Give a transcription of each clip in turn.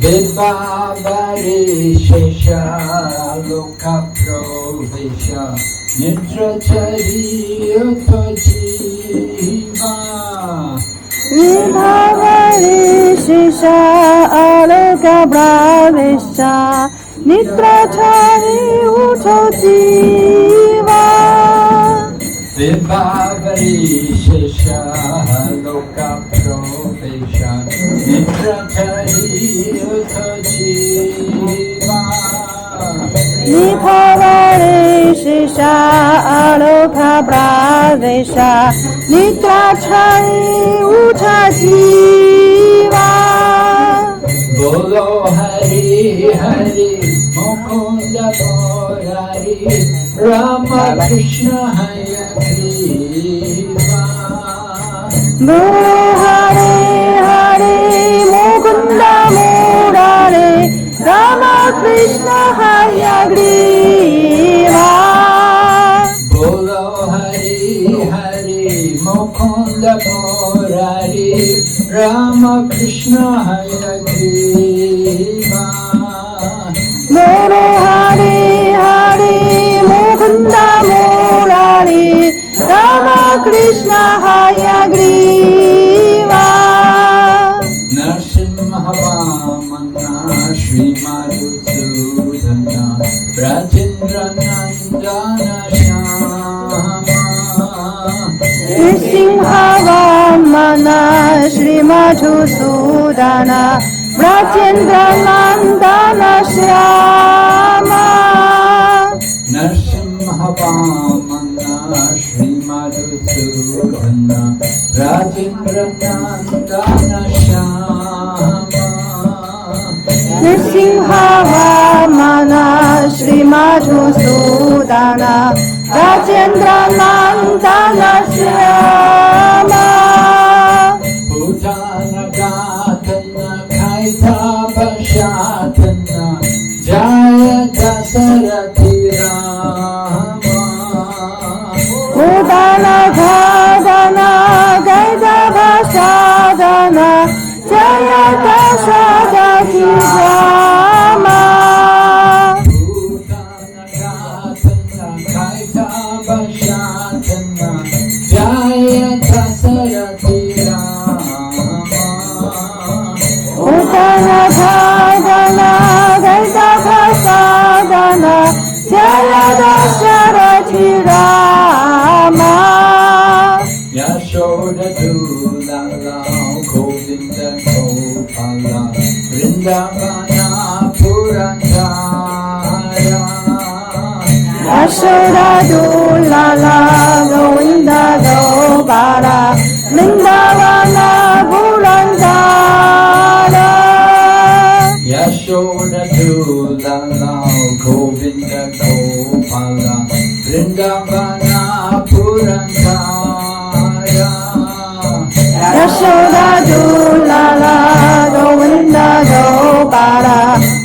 Vibhavari Shesha Loka Provesha Nitrachari Uto Jiva Vibhavari Shesha Loka Provesha Nitrachari Uto Jiva Vibhavari Shesha Loka Provesha Nitrachari Uto Jiva Vibhavari Shesha Loka Provesha Nitrachari Uto Jiva Bolo Hari Hari Mukunda Murari Rama Krishna Hayagriva Bolo Hare Hare Mukunda Murare Rama Krishna Hayagriva Bolo Hari Hari Mukunda Murari Rama Krishna Hayagriva Bolo Hare Hare Mukunda Murare Rama Krishna Hayagriva Narsimhavamana Shri Madhusudana Rajendra Nandana Shama Nrsimhavamana Shri Madhusudana Rajendra Nandana Shyama Narsimhavamana Shri Madhusudana Rajendra Nandana Shama Nrsimhavamana Shri Madhusudana Rajendra Nandana Shyama Bhutana Gatana Kaita Pashatana Jaya Dasarathi Rama Udana Ghadana Gaida Vasadana Jaya Dasarathi Rama Bhutana Gatana Kaita Pashatana Jaya Dasarathi Rama Udana Ghadana Gaida Vasadana Jaya Dasarathi Rama Yashoda Dulala Govinda Gopala Vrindavana Purandara Yashoda Dulala Govinda Gopala Vrindavana Purandara Yashoda Dulala Govinda Gopala Vrindavana Purandara Yashoda Dulala Govinda Gopala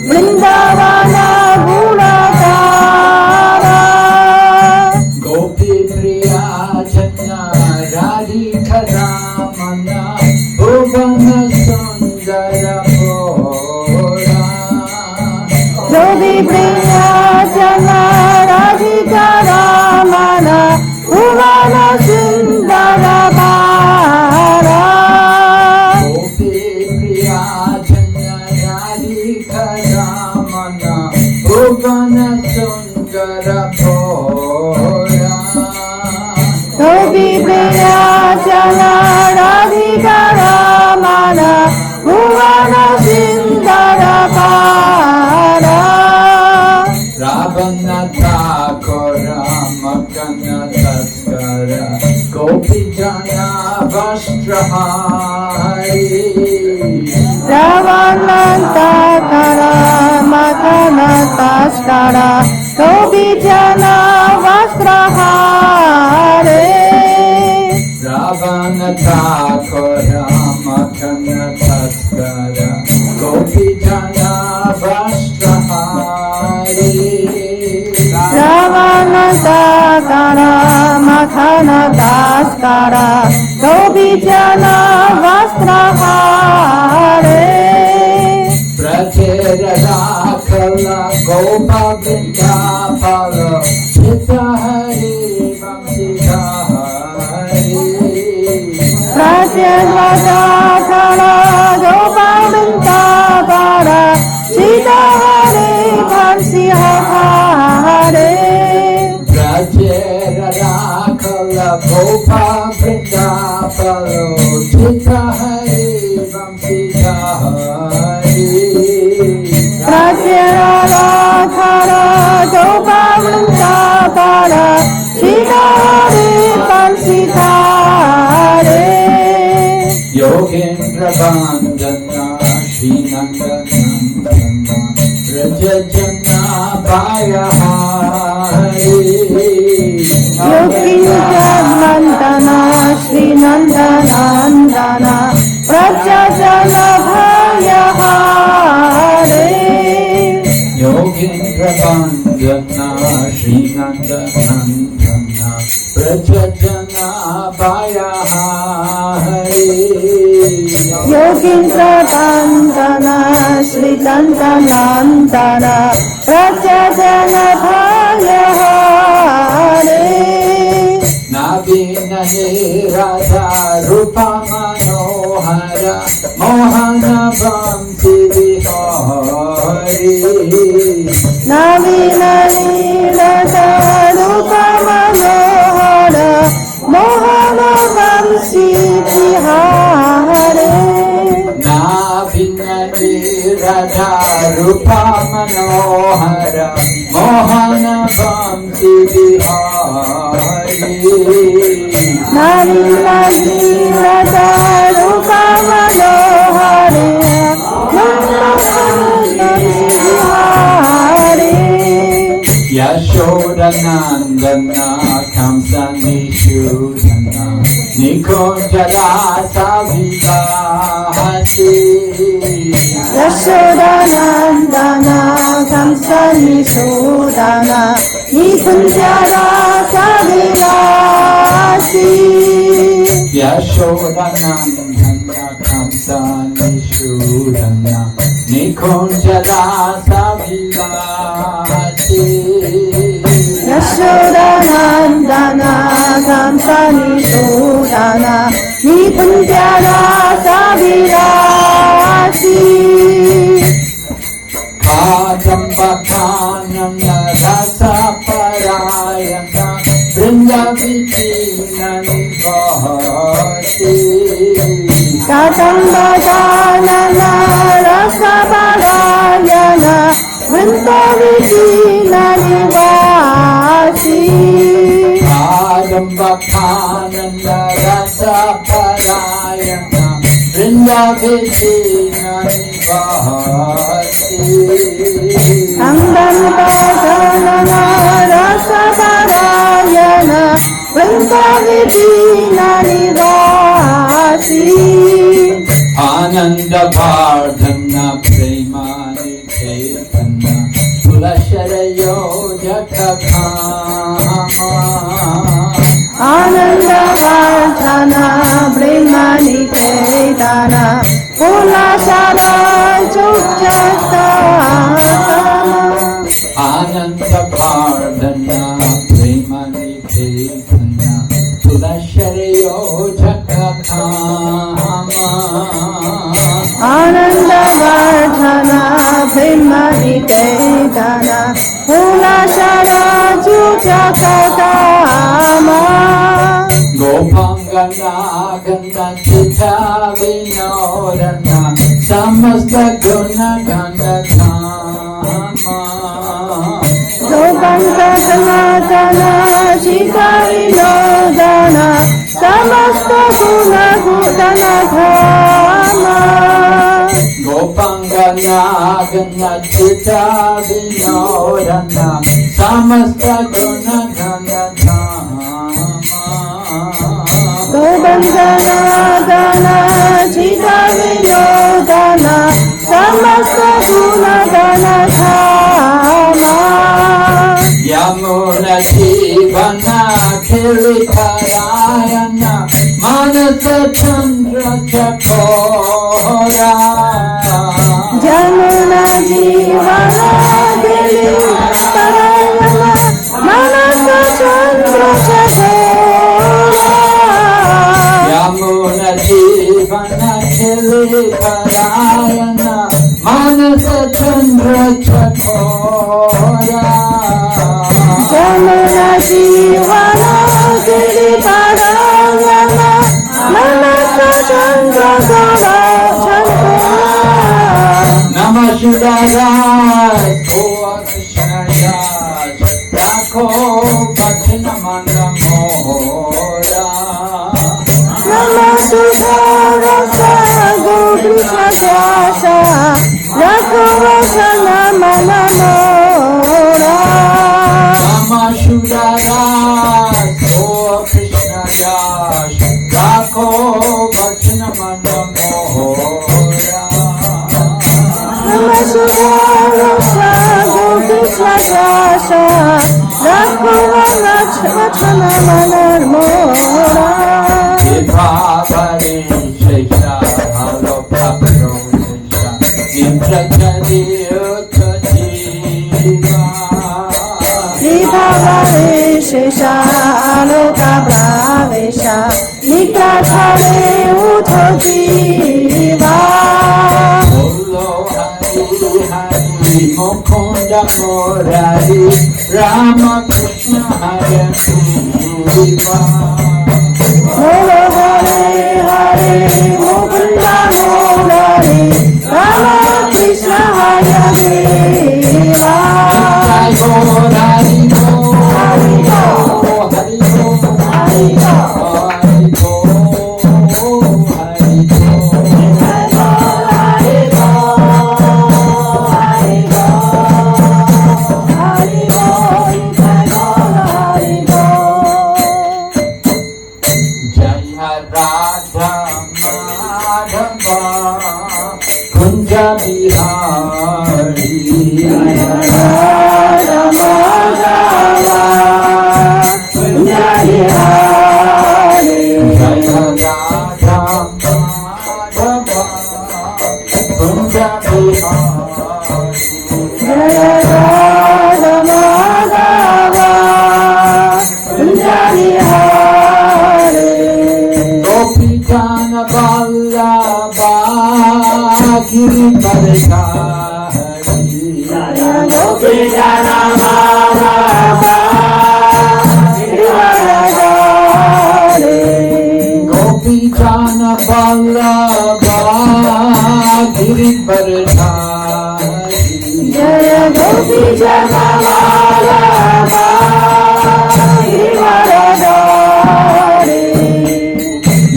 Vrindavana Purandara Gopi Priya Jana Radhika Ramana Bhuvana Sundara Bhora Gopi Priya Jana Radhika Ramana Bhuvana Sundara Bhara Gopi Priya Jana Radhika Ramana Bhuvana Sundara Bhora Gopi Priya Jana Radhika Ramana Bhuvana Sundara Bhara Ravana Thakura Makana Taskara Gopi Jana Vastrahari Ravanantakara Makana Taskara Gopi Jana Vastrahare Ravana Thakura Makana Taskara Gopi Jana Vastrahari Ravanantakara Makana Taskara Gopi Jana Vastrahare Gopa Vrindapalo Chitta Hari Vamsidhari Pratyadvajatala Gopa Vrindapala Chitta Hari Vamsidhari Prajera Rakala Gopa Vrindapalo Chitta Hari Vamsidhari Pratyadvajatala Gopa Vrindapala Chitta Hari Vamsidhari Yogendra Bandhana Shri Nandanandana Rajajana Bhayahari Yogendra Bandhana Shri Nandanandana Rajajana Bhayahari Yogendra Bandhana Shri Nandanandana Rajajana Bhayahari Yogendra Bandhana Shri Nandanandana Rajajana Bhayahari Navina Radha Rupa Manohara Mohana Vamsi Vihari Navina Radha Rupa Manohara Mohana Vamsi Vihari Navina Radha Rupa Manohara Mohana Vamsi Vihari Navina Radha Rupa Manohara Mohana Vamsi Vihari Yashoda Nandana Kamsa Nishudana Nikonjara Savivasi Yashoda Nandana Kamsa Nishudana Nikunjara Savivasi Yashoda Nandana Kamsa Nishudana Nikonjara Savivasi Yashoda Nandana Kamsa Nishudana Nikunjara Savivasi Kadambakhanana Rasa Parayana Vrindavijina Nivasi Kadambakhanana Rasa Parayana Vrindavijina Nivasi Kadambakhanana Rasa Parayana Vrindavijina Nivasi Kadambakhanana Rasa Parayana Vrindavijina Nivasi Ananda Vardhana Premani Chaitanya Tulasharayo Jakakhama Ananda Vardhana Brahmani Chaitanya Tulashara Jukjatama Ananda Vardhana Premani Chaitanya Tulasharayo Jakakhama Ananda Vardhana Brahmani Chaitanya Tulashara Jukjatama Gopangana Ganda Chitta Vinodana Samasta Guna Ganda Dhama Gopangana Chitta Vinodana Samasta Guna Gudana Dhama Gopangana Ganda Chitta Vinodana Samasta Guna Ganda Dhama Gopangana Chitta Vinodana Samasta Guna Gana Dhama Yamuna Jivana Kiliparayana Manasa Chandra Chakora Jamuna Jivana Dili गिरिपरायण मानस चंद्र चकोरा जमुना जीवन गिरिपरायण मानस चंद्र चकोरा नमः शिवाय ओ कृष्ण दास राखो भजन मन मोरा नमः शिवाय गो कृष्ण दास राखो भजन मन मोरा नमः शिवाय ओ कृष्ण दास राखो भजन मन मोरा नमः शिवाय गो कृष्ण दास राखो भजन मन मोरा भावरे शेषा लोकाप्रो शेषा नित्रचरियोत्तजीवा विभावरे शेषा लोकाप्रावेशा नित्राचरे उठजीवा बोलो हरि हरि मुकुंद मुरारी राम कृष्ण हरे शिवा बोलो हरे हरे मुकुंद मुरारी राम कृष्ण हरे देवा हरि गो हरि गो हरि गो हरि गो हरि गो हरि गो हरि गो हरि गो हरि गो हरि गो जय राधा माधवा कुंज बिहारी जय राधा माधवा कुंज बिहारी गोपी जान बल्लभा गिरिपरधारी गोपी जन गोपी जान बल्लभा गिरिपरधारी जय गोपी जन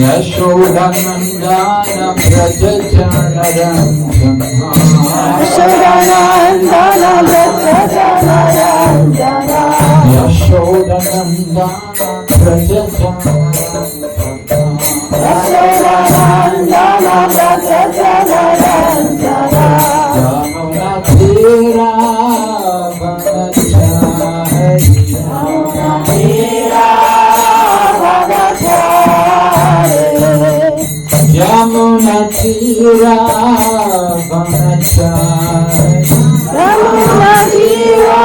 यशोदनंदन व्रज जनरंजन यशोदानंदन व्रज जनरंजन यशोदनंदन व्रज यशोदानंदन व्रज जनरंजन यमुना तीरा वनचारी यमुना तीरा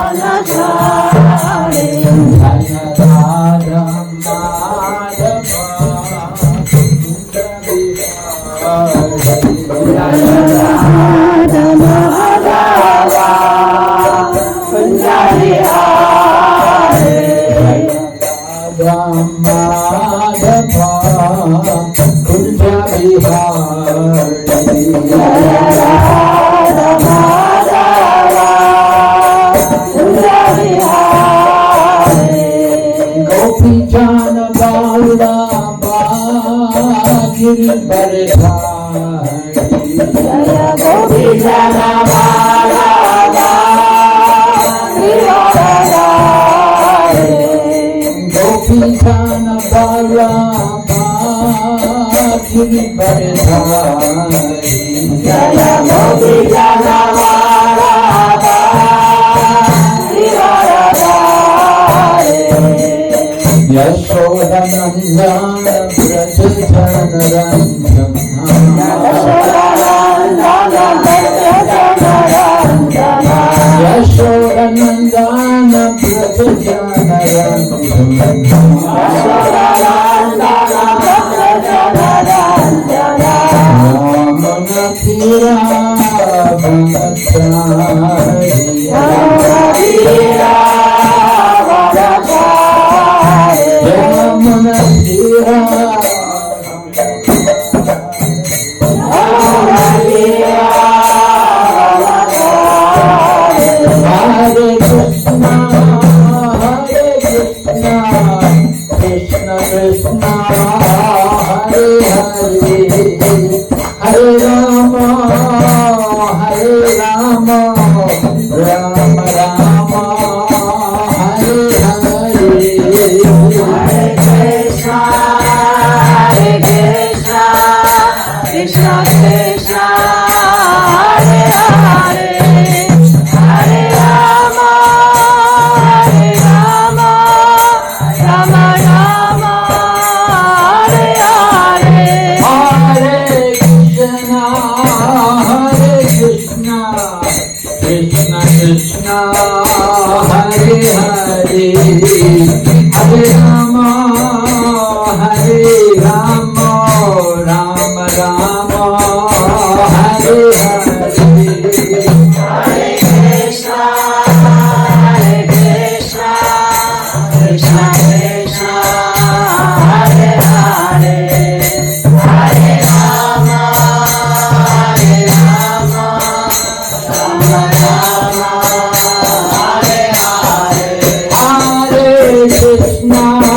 वनचारी यमुना तीरा वनचारी जय राधा माधवा कुंज बिहारी माधवा कुंज बिहारी गोपी जान बल्लभा गिरिपरधारी गोपी जन गोपी जान बल्लभा गिरिपरधारी जय गोपी जन यशोदनंदन व्रज जनरंजन यशोदनंदन व्रज जनरंजन Tira Brahmachari Yamuna Tira Hare Krishna, Krishna Krishna, Hare Hare, Hare Rama, Rama Rama, Hare Hare. Hare Krishna, Krishna Krishna, Hare Hare, Hare Rama, Rama Rama, Hare Hare. Hare Krishna, Krishna Krishna, Hare Hare, Hare Rama, Rama Rama, Hare Hare. Hare Krishna, Krishna Krishna, Hare Hare, Hare Rama, Rama Rama, Hare Hare. Hare Krishna,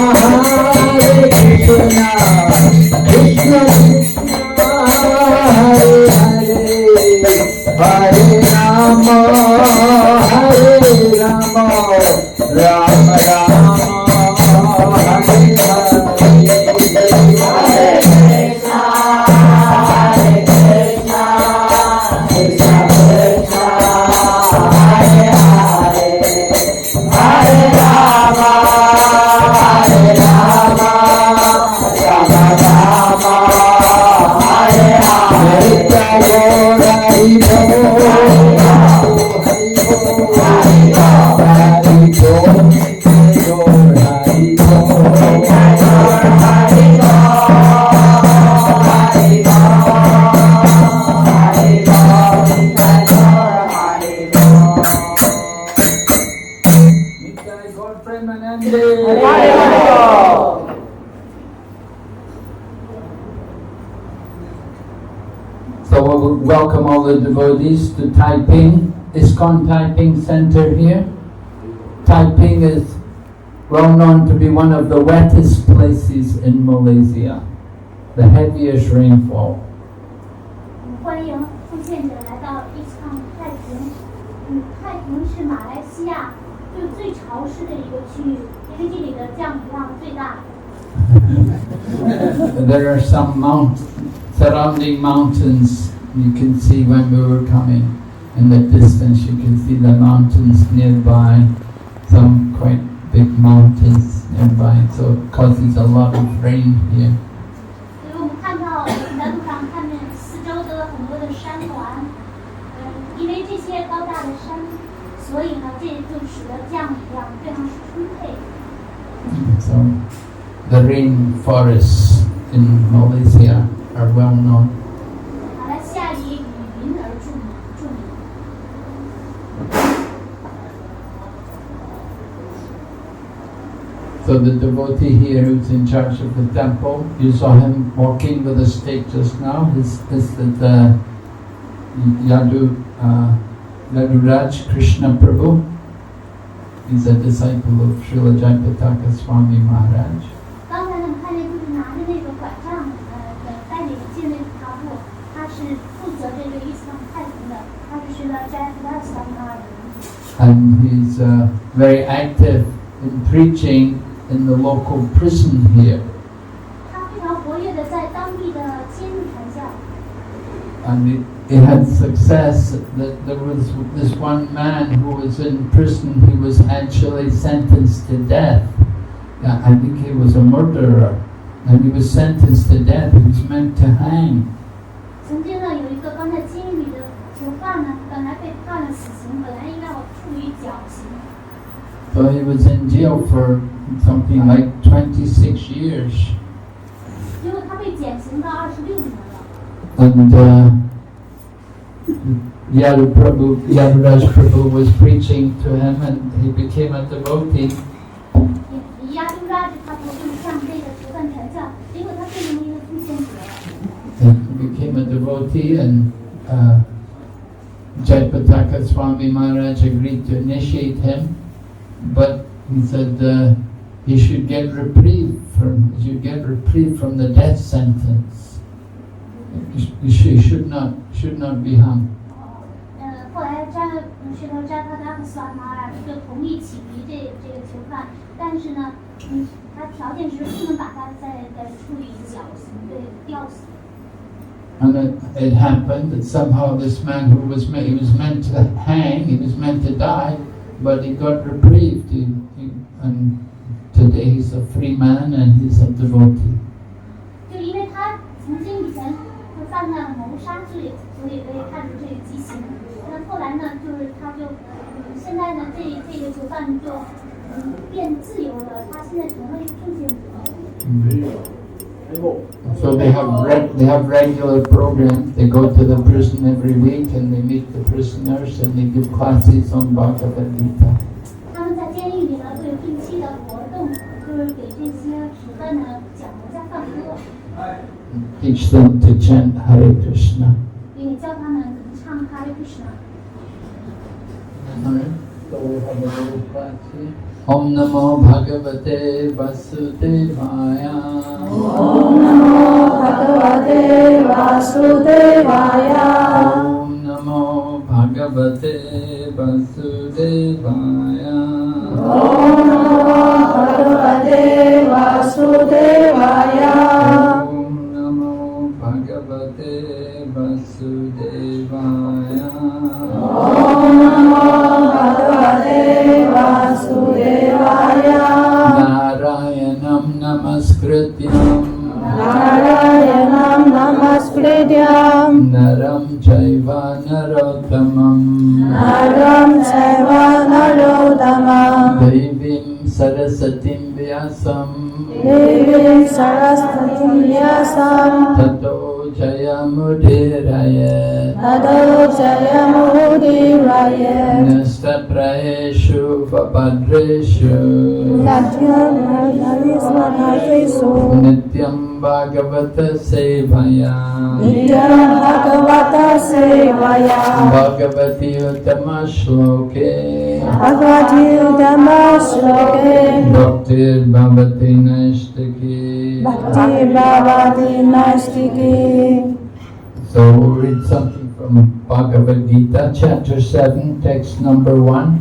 Krishna Krishna, Hare Hare, Hare Rama, Rama Rama, Hare Hare. Hare Krishna, Krishna Krishna, Hare Hare, Hare Rama, Rama Rama, Hare Hare. So we'll welcome all the devotees to Taiping, ISKCON Taiping Center here. Taiping is well known to be one of the wettest places in Malaysia, the heaviest rainfall. 欢迎奉献者来到ISKCON太平。太平是马来西亚最潮湿的一个区域，因为这里的降雨量最大。There are some surrounding mountains you can see when we were coming. In the distance you can see the mountains nearby, some quite big mountains nearby, so it causes a lot of rain here. 所以我们看到在路上看见四周都有很多的山峦，因为这些高大的山，所以呢，这就使得降雨量非常充沛。So the rainforests in Malaysia are well known. 马来西亚以雨云而著名。So the devotee here who's in charge of the temple, you saw him walking with a stick just now. This is the Yaduraj Krishna Prabhu. He's a disciple of Srila Jayapataka Swami Maharaj. 刚才你们看见就是拿着那个拐杖，带领进那个塔布，他是负责这个ISKCON太平的，他是学了Jayapataka Swami Maharaj。And he's very active in preaching in the local prison here. 他非常活跃的在当地的监狱传教。And it had success that there was this one man who was in prison. He was actually sentenced to death. I think he was a murderer, and he was sentenced to death. He was meant to hang. 曾经呢，有一个刚在监狱里的囚犯呢，本来被判了死刑，本来应该我处以绞刑。So he was in jail for something like 26 years. 结果他被减刑到26年了。And Yadaraj Prabhu was preaching to him and he became a devotee. 亚杜拉他不是向这个主犯传教，结果他变成一个奉献者了。He became a devotee and Jayapataka Swami Maharaj agreed to initiate him, but he said he should get reprieve from the death sentence. He should not be hung. 后来石头扎他达和斯瓦马尔就同意启迪这个囚犯，但是呢，他条件是不能把他再处以吊死。And it happened that somehow this man he was meant to hang, he was meant to die, but he got reprieved. And today he's a free man and he's a devotee. 就因为他曾经以前就犯了谋杀罪，所以被判处这个极刑。那后来呢，现在呢，这个囚犯就变自由了，他现在成了一个奉献者。So they have regular programs. They go to the prison every week and they meet the prisoners and they give classes on Bhagavad Gita. 他们在监狱里呢会有定期的活动，就是给这些囚犯呢讲佛家梵歌。Teach them to chant Hare Krishna. 并教他们怎么唱 Hare Krishna。 So we have a little class here. Om Namo Bhagavate Vasudevaya. Om Namo Bhagavate Vasudevaya. Om Namo Bhagavate Vasudevaya. Om Namo Bhagavate Vasudevaya. Om Namo Bhagavate Vasudevaya. Om Namo Bhagavate Vasudevaya. Narayanam Namaskrityam. Narayanam Namaskrityam. Naram Chaiva Narottamam. Naram Chaiva Narottamam. Devim Sarasatim Vyasam. Devim Saraswatim Vyasam. Tato Jayamudhiraya. Tato Jayamudhiraya. Nastapraeshu Vabhadreshu. Natyam Bhagavata Nityam Bhagavata Sevaya. Nityam Bhagavata Sevaya. Bhagavati Uttama Shloke. Bhagavati Uttama Shloke. Bhaktir Bhavati Naistiki. Bhakti Bhavati Naistiki. So we'll read something from Bhagavad Gita, chapter 7, text number 1.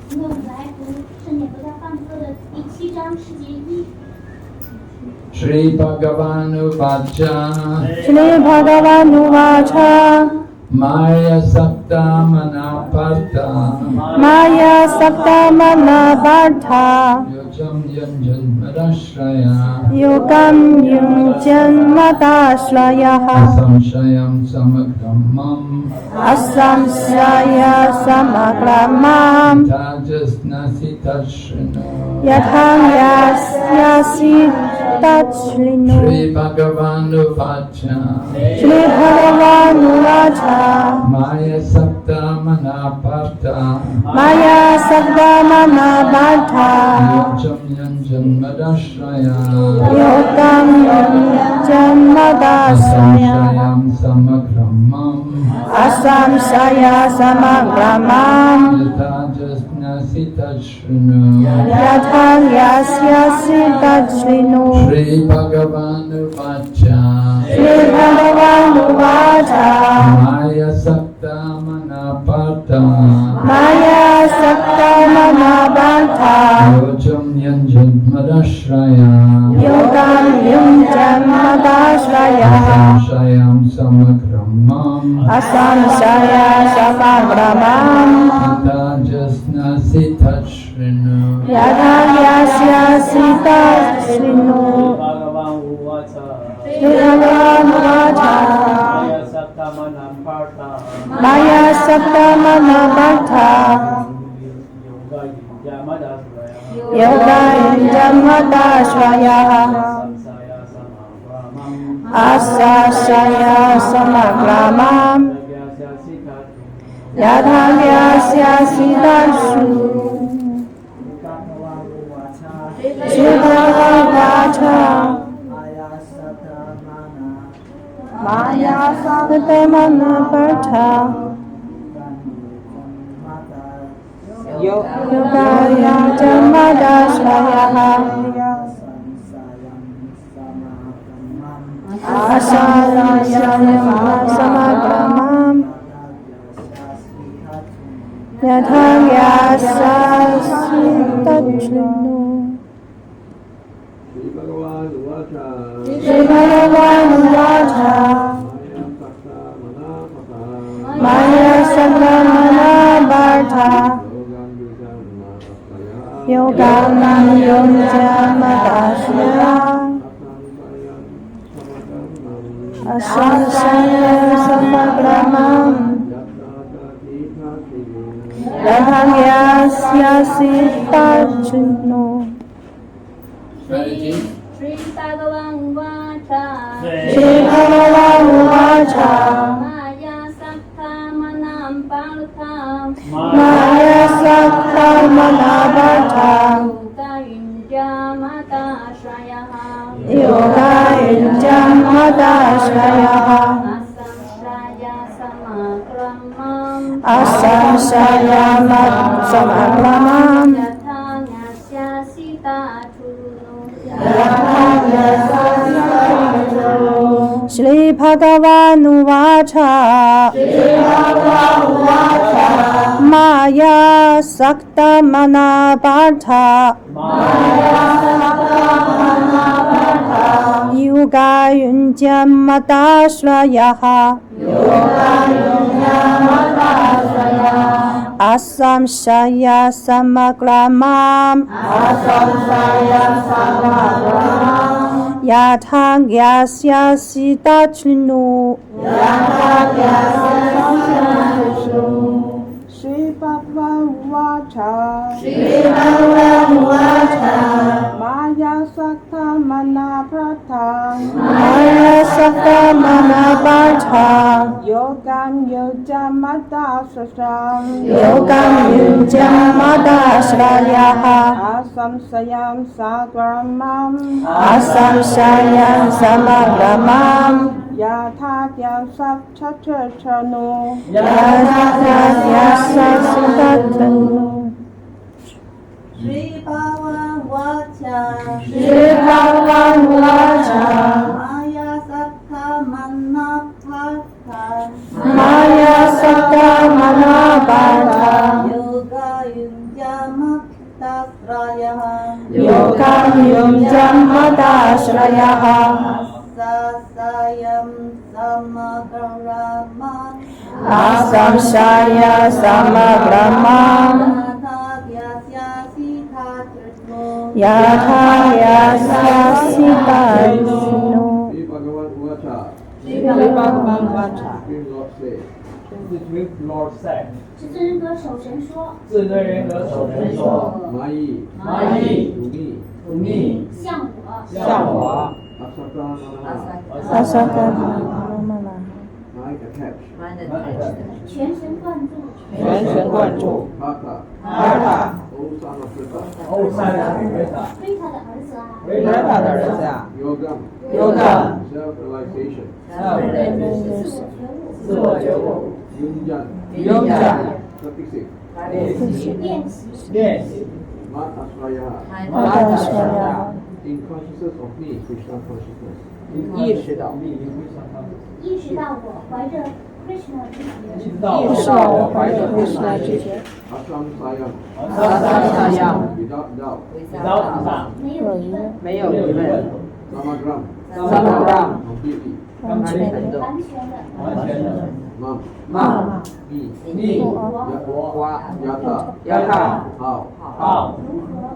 今天我们来读圣典佛家梵歌的第7章世节1。 Shri Bhagavanu Vacha. Shri Bhagavanuvacha. Maya Sakta Manaparta. Maya Sakta Manapartha. Yojam Yanjan Madashraya. Yogam Yunjan Madashraya. Asamshayam Samagramam. Asamsaya Samagramam. Tajas Nasi Tashrino. Yatham Yasi Tachlinu. Shri Bhagavanu Vacha. Shri Bhagavanuvacha. Maya Sakta Manaparta. Maya Sakta Manapartha. Yojam Yanjan Madashraya. Yogam Yunjan Madashraya. Asamshayam Samagramam. Asamsaya Samagramam. Tajas Nasi Tashrino. Yatham Yasi Tachlinu. Shri Bhagavanu Vacha. Shri Bhagavanuvacha. Maya Sakta Manaparta. Maya Sakta Manapartha. Yojam Yanjan Madashraya. Yogam Yunjan Madashraya. Asamshayam Samagramam. Asamsaya Samagramam. Tajas Nasi Tashrino. Yatham Yasi Tachlinu. Shri Bhagavanuvacha. Maya Sakta Manapartha. Yoga Yunjan Madashraya. Asasaya Samagramam. Yathavyasya sitashu Shivavacha Maya Satamana Partha Yogaya Jamadashraya Asaraya Samagramam Yathavyasya sitashu Shri Bhagavan Vacha Maya Sagamana Bharta Yoganam Yonjamadashya Asansaya Samagramam Yathavyasya sitashu Shri Bhagavan Vacha Shri Bhagavan Vacha Maya Sakta Manam Partha Maya Sakta Manabharta Yoga Yunja Mata Shrayaha Asamsaya Samagramam Shri Bhagavan Vacha Maya Sakta Manabharta Yoga Yunja Mata Shrayaha Asamsaya Samagramam Yathagyasya sitashu Shri Bhagavan Vacha Maya Sakta Manabharta Maya Sakta Manabharta Yogam Yojamata Sasam Yogam Yunjamadashraya Asamsayam Sagramam Asamsaya Samagramam Yathagyam Sapchachachanu Yathavyasya sitashu Shri Bhagavan Vacha Shri Bhagavan Vacha Maya Sakta Manabharta Maya Sakta Manabharta Yoga Yunjamata Srayaha Yogam Yunjamadashraya Asasayam Samagarama Asamsaya Samagramam Yathavyasya sitashu Yathavyasya sitashu Shri Bhagavan Vacha Supreme Lord said, 至尊人格守神说，至尊人格守神说 Mai, ：“Mai to me, 像我，像我， Asaka Manamana mind attached, 全神贯注，全神贯注 Partha, Partha O son of Pritha, 哦，三人为他，非他的儿子啊，为为他的儿子啊 Yogam, Yogam self-realization, 自我觉悟， Yunjan, Yonjan practicing, 练习 Mat Asraya, Madashraya in consciousness of me, Krishna consciousness, 意识到意识到我怀着 Krishna 之觉，知道意识到我怀着 Krishna 之觉 Asam Sayam, 三三样， without doubt, 比较以上，没有疑问，没有疑问 Samagram, Samagram completely, 完全的完全的，完全的， Mam, Mam me, 你我我 Yata, Yatha how, 好，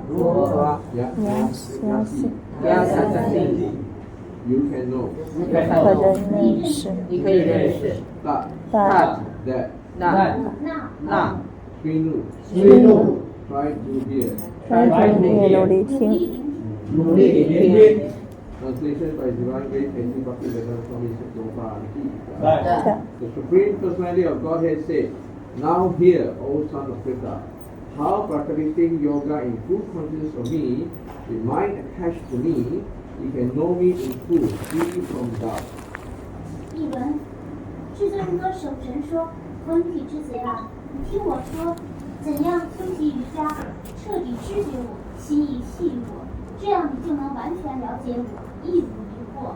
如何 Yasi, Yasasasi you can know, 可可人认识你可以认识 That, 但 that, 那那 Srinu, 虚度， try to hear, 专注力努力听努力聆听， translation by Divine Grace and Bhakti Vedanta Swami Prabhupada. 来， The Supreme Personality of Godhead said, Now hear, O son of Krishna, how practicing yoga in full consciousness of me, with mind attached to me, you can know me in full, free from doubt. 译文：至尊歌手神说：“坤体之子啊，你听我说，怎样修习瑜伽，彻底知觉我，心意细于我，这样你就能完全了解我，一无疑惑。”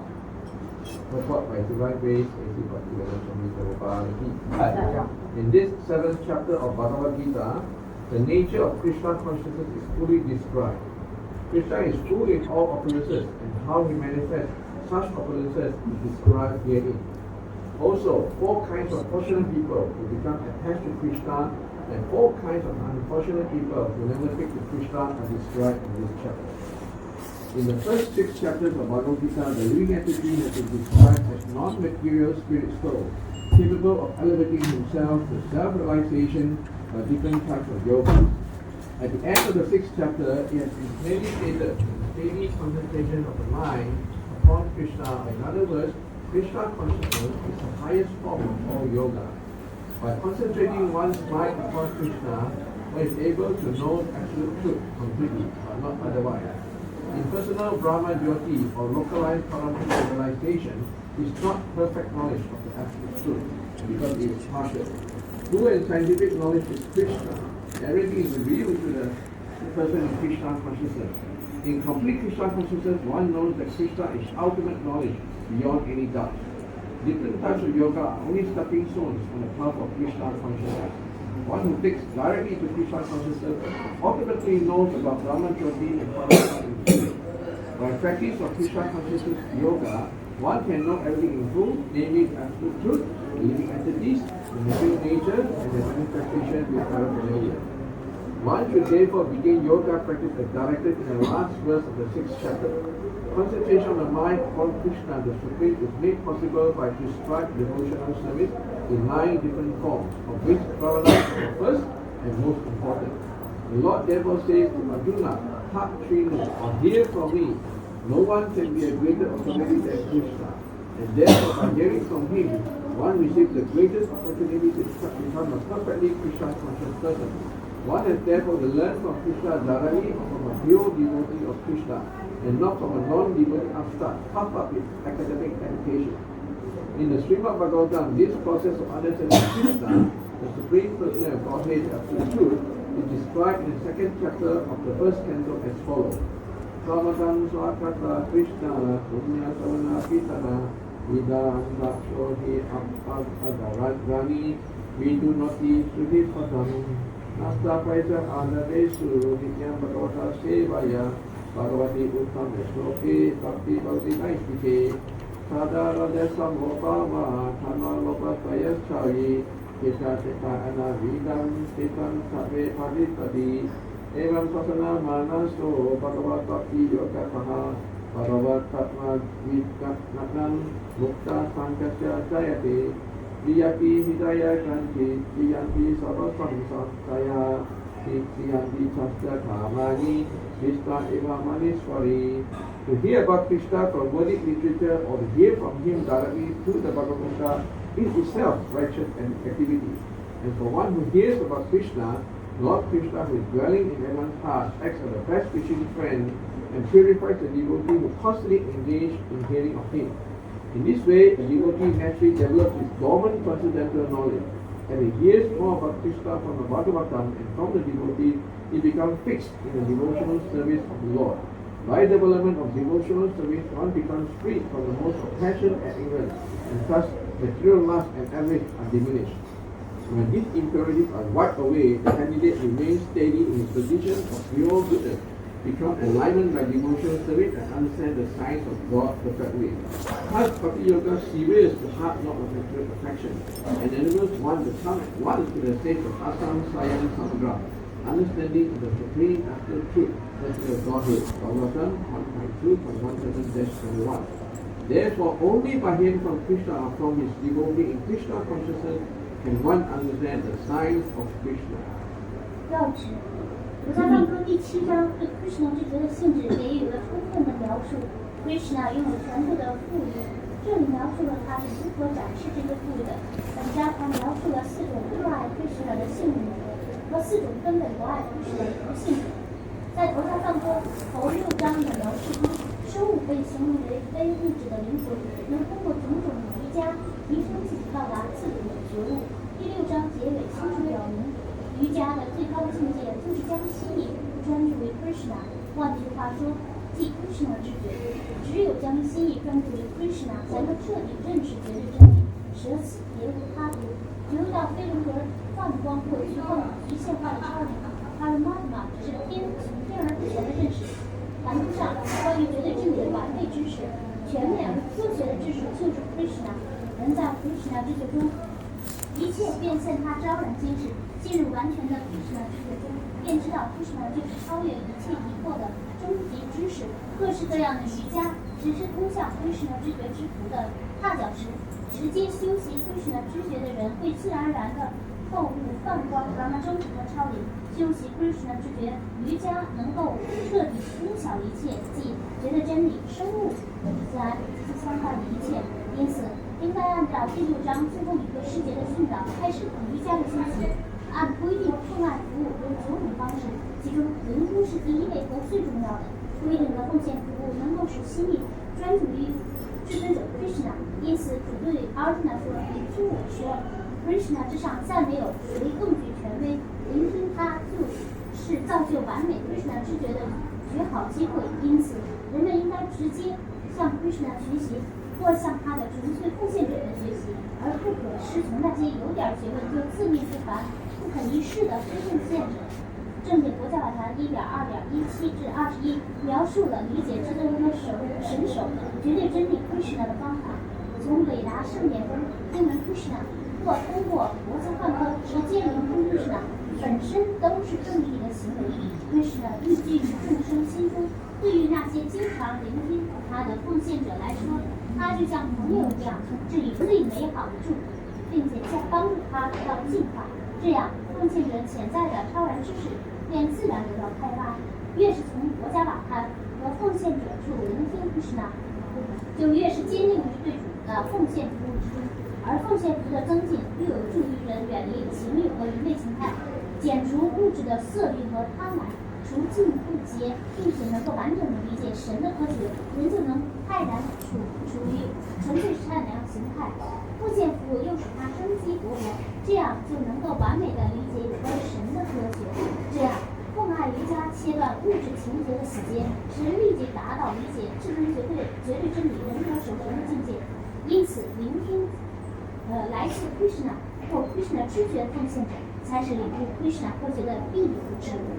Purport by Divine Grace, A.C. Bhaktivedanta Swami Prabhupada. In this 7th chapter of Bhagavad Gita, the nature of Krishna consciousness is fully described. Krishna is true in all opulences, and how he manifests such opulences is described herein. Also, 4 kinds of fortunate people who become attached to Krishna, and 4 kinds of unfortunate people who never take to Krishna are described in this chapter. In the first 6 chapters of Bhagavad Gita, the living entity has been described as non-material spirit soul, capable of elevating himself to self-realization by different types of yoga. At the end of the 6th chapter, it has been clearly stated that the daily concentration of the mind upon Krishna, in other words, Krishna consciousness, is the highest form of all yoga. By concentrating one's mind upon Krishna, one is able to know absolute truth completely, but not otherwise. Impersonal Brahma Jyoti or localized Paramita realization is not perfect knowledge of the absolute truth because it is partial. True and scientific knowledge is Krishna. Everything is revealed to the person in Krishna consciousness. In complete Krishna consciousness, one knows that Krishna is ultimate knowledge beyond any doubt. Different types of yoga are only stepping stones on the path of Krishna consciousness. One who takes directly to Krishna consciousness ultimately knows about Brahma Jyoti and Paramita in full. By practice of Krishna consciousness yoga, one can know everything in full, namely the absolute truth, the living entities, the material nature, and the manifestation with paraphernalia. One should therefore begin yoga practice as directed in the last verse of the 6th chapter. Concentration of the mind upon Krishna, the Supreme, is made possible by prescribed devotional service in 9 different forms, of which Pranayama is the first and most important. The Lord therefore says to Arjuna, "Tat Trinu, or hear from me, no one can be a greater authority than Krishna." And therefore, by hearing from him, one receives the greatest opportunity to become a perfectly Krishna conscious person. One has therefore to learn from Krishna directly or from a pure devotee of Krishna, and not from a non-devotee upstart, puffed up with academic education. In the Srimad Bhagavatam, this process of understanding Krishna, the Supreme Personality of Godhead, Absolute Truth, is described in the 2nd chapter of the 1st canto as follows. Samatam swakata Krishna punya savana pitana idam dakshohi apadarajani vidunoti sudhipadam nasta paisa anadesu nityam bhagavata sevaya bhagavati uttam shloke bhakti bhakti naistike sadharada samopama thana lopataya chayi kita cita anavidam citam sabe padipadi evam sasana manaso bhagavati yoga paha bhagavatma vidgatnam mukta sankasya jayate Diyapi hidaya kanti diyanti sarvasamsaya diyanti chasya dhamani Krishna eva maniswari. To hear about Krishna from Vedic literature or to hear from him directly through the Bhagavad Gita is itself righteous activity. And for one who hears about Krishna, Lord Krishna, who is dwelling in everyone's heart, acts as a best wishing friend and purifies the devotee who constantly engage in hearing of him. In this way, a devotee naturally develops his dormant transcendental knowledge. And he hears more about Krishna from the Bhagavatam and from the devotee, he becomes fixed in the devotional service of the Lord. By development of devotional service, one becomes free from the most of passion and ignorance, and thus material lust and avarice are diminished. When these impurities are wiped away, the candidate remains steady in his position of pure goodness, become enlightened by devotional service and understand the signs of God perfectly. Thus, Bhakti Yoga severes the heart knot of material perfection and enables one to come at once to the state of Asam Sayan Samagra, understanding of the supreme absolute truth, personal Godhead, Bhagavatam 1.2.17-21. Therefore, only by hearing from Krishna or from his devotee in Krishna consciousness can one understand the signs of Krishna. 要旨《菩萨藏科》第7章对 Krishna 之觉的性质给予了充分的描述。Krishna 拥有全部的富裕，这里描述了他是如何展示这些富裕的。在本章他描述了4种热爱Krishna的幸运者和4种根本不爱Krishna的不幸者。在头上放歌头6章的描述中，生物被形容为非物质的灵魂，能通过种种瑜伽提升自己到达自主的觉悟。第6章结尾清楚表明，瑜伽的最高境界就是将心意专注于Krishna。换句话说，即Krishna之觉。只有将心意专注于Krishna，才能彻底认识绝对真理，舍弃别无他途，觉悟到非人格泛光或虚幻局限化的超灵。Paramatma 只是从天而不全的认识，谈不上关于绝对真理的完备知识。全面而科学的知识就是 Krishna。人在Krishna知觉中，一切变现他昭然揭示，进入完全的Krishna知觉中，便知道Krishna就是超越一切疑惑的终极知识。各式各样的瑜伽只是通向Krishna知觉之途的踏脚石。直接修习Krishna知觉的人会自然而然地透悟泛光Brahma中途的超灵。修习Krishna知觉瑜伽能够彻底通晓一切，即觉得真理、生物、自然及其相关的一切。因此，应该按照第6章最后一个世节的训导开始瑜伽的修习。按规定奉爱服务有9种方式，其中聆听是第一位和最重要的。规定的奉献服务能够使心意专注于至尊者 Krishna。因此，主对Arjuna说：“你听我说 ，Krishna 之上再没有谁更具权威。聆听他就是造就完美 Krishna 知觉的绝好机会。因此，人们应该直接向 Krishna 学习，或向他的纯粹奉献者们学习，而不可师从那些有点学问就自命不凡、不肯一世的非奉献者。”正解国教法坛1.2.17至21描述了理解至尊的神手绝对真理 Krishna 的方法。从伟达圣典中听闻 Krishna， 或通过国家换歌直接聆听 Krishna， 本身都是正义的行为。Krishna 寓居于众生心中，对于那些经常聆听他的奉献者来说，他就像朋友一样，致以最美好的祝福，并且帮助他得到进化。这样，奉献者潜在的超然知识便自然得到开发。越是从国家瓦堪和奉献者处聆听Krishna，就越是坚定于对主的奉献服务之中。而奉献服务的增进，又有助于人远离情欲和愚昧情态，减除物质的色欲和贪婪，除尽不洁，并且能够完整的理解神的科学，人就能泰然处于纯粹善良形态。奉献服务又使他生机勃勃，这样就能够完美的理解有关神的科学。这样，奉爱瑜伽切断物质情节的死结，使人立即达到理解至尊绝对真理人格守神的境界。因此，聆听来自 Krishna 或 Krishna 知觉奉献者，才是领悟 Krishna 科学的必由之路。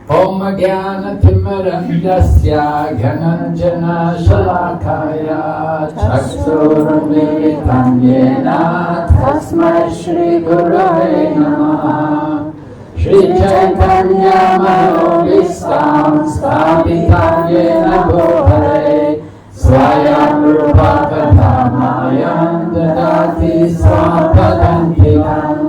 Om Jnana-timirandasya Gyananjana Shalakaya Chaksurmilitam Yena Tasmai Shri Gurave Namaha Shri Chaitanya Manobhistam Sthapitam Yena Bhutale Swayam Rupa Kathamayam Dadati Swapadantikam